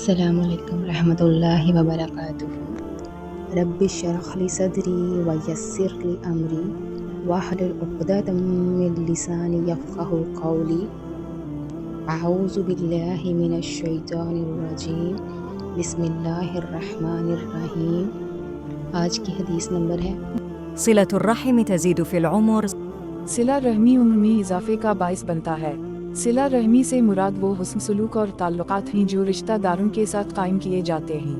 السلام علیکم ورحمۃ اللہ وبرکاتہ۔ رب اشرح لی صدری ویسر لی امری واحلل عقدۃ من لسانی یفقہوا قولی۔ اعوذ باللہ من الشیطان الرجیم، بسم اللہ الرحمن الرحیم۔ آج کی حدیث نمبر ہے صلة الرحم تزید فی العمر۔ صلہ رحمی عمر میں اضافے کا باعث بنتا ہے۔ صلہ رحمی سے مراد وہ حسن سلوک اور تعلقات ہیں جو رشتہ داروں کے ساتھ قائم کیے جاتے ہیں۔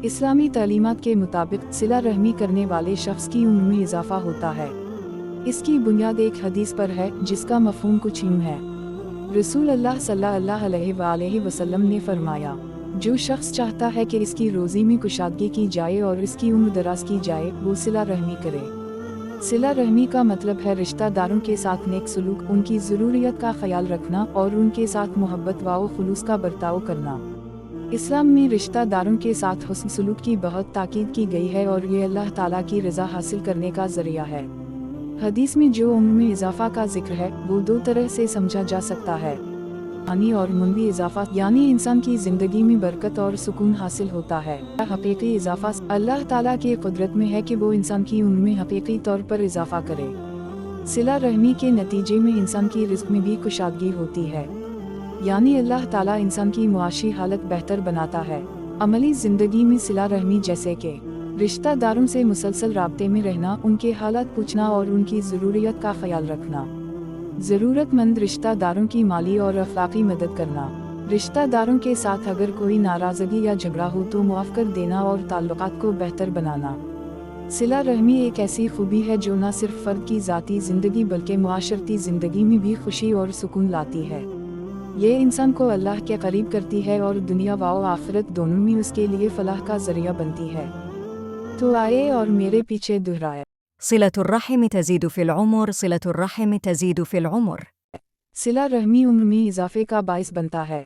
اسلامی تعلیمات کے مطابق صلہ رحمی کرنے والے شخص کی عمر میں اضافہ ہوتا ہے۔ اس کی بنیاد ایک حدیث پر ہے جس کا مفہوم کچھ یوں ہے۔ رسول اللہ صلی اللہ علیہ وآلہ وسلم نے فرمایا، جو شخص چاہتا ہے کہ اس کی روزی میں کشادگی کی جائے اور اس کی عمر دراز کی جائے وہ صلہ رحمی کرے۔ صلہ رحمی کا مطلب ہے رشتہ داروں کے ساتھ نیک سلوک، ان کی ضروریات کا خیال رکھنا اور ان کے ساتھ محبت و خلوص کا برتاؤ کرنا۔ اسلام میں رشتہ داروں کے ساتھ حسن سلوک کی بہت تاکید کی گئی ہے اور یہ اللہ تعالیٰ کی رضا حاصل کرنے کا ذریعہ ہے۔ حدیث میں جو عمر میں اضافہ کا ذکر ہے وہ دو طرح سے سمجھا جا سکتا ہے، معنی اور منوی اضافہ، یعنی انسان کی زندگی میں برکت اور سکون حاصل ہوتا ہے۔ حقیقی اضافہ، اللہ تعالیٰ کی قدرت میں ہے کہ وہ انسان کی عمر میں حقیقی طور پر اضافہ کرے۔ صلہ رحمی کے نتیجے میں انسان کی رزق میں بھی کشادگی ہوتی ہے، یعنی اللہ تعالیٰ انسان کی معاشی حالت بہتر بناتا ہے۔ عملی زندگی میں صلہ رحمی جیسے کہ رشتہ داروں سے مسلسل رابطے میں رہنا، ان کے حالات پوچھنا اور ان کی ضروریات کا خیال رکھنا، ضرورت مند رشتہ داروں کی مالی اور اخلاقی مدد کرنا، رشتہ داروں کے ساتھ اگر کوئی ناراضگی یا جھگڑا ہو تو معاف کر دینا اور تعلقات کو بہتر بنانا۔ صلہ رحمی ایک ایسی خوبی ہے جو نہ صرف فرد کی ذاتی زندگی بلکہ معاشرتی زندگی میں بھی خوشی اور سکون لاتی ہے۔ یہ انسان کو اللہ کے قریب کرتی ہے اور دنیا و آخرت دونوں میں اس کے لیے فلاح کا ذریعہ بنتی ہے۔ تو آئے اور میرے پیچھے دہرائے۔ صلة الرحم تزید فی العمر، صلة الرحم تزید فی العمر۔ صلہ رحمی عمر میں اضافے کا باعث بنتا ہے۔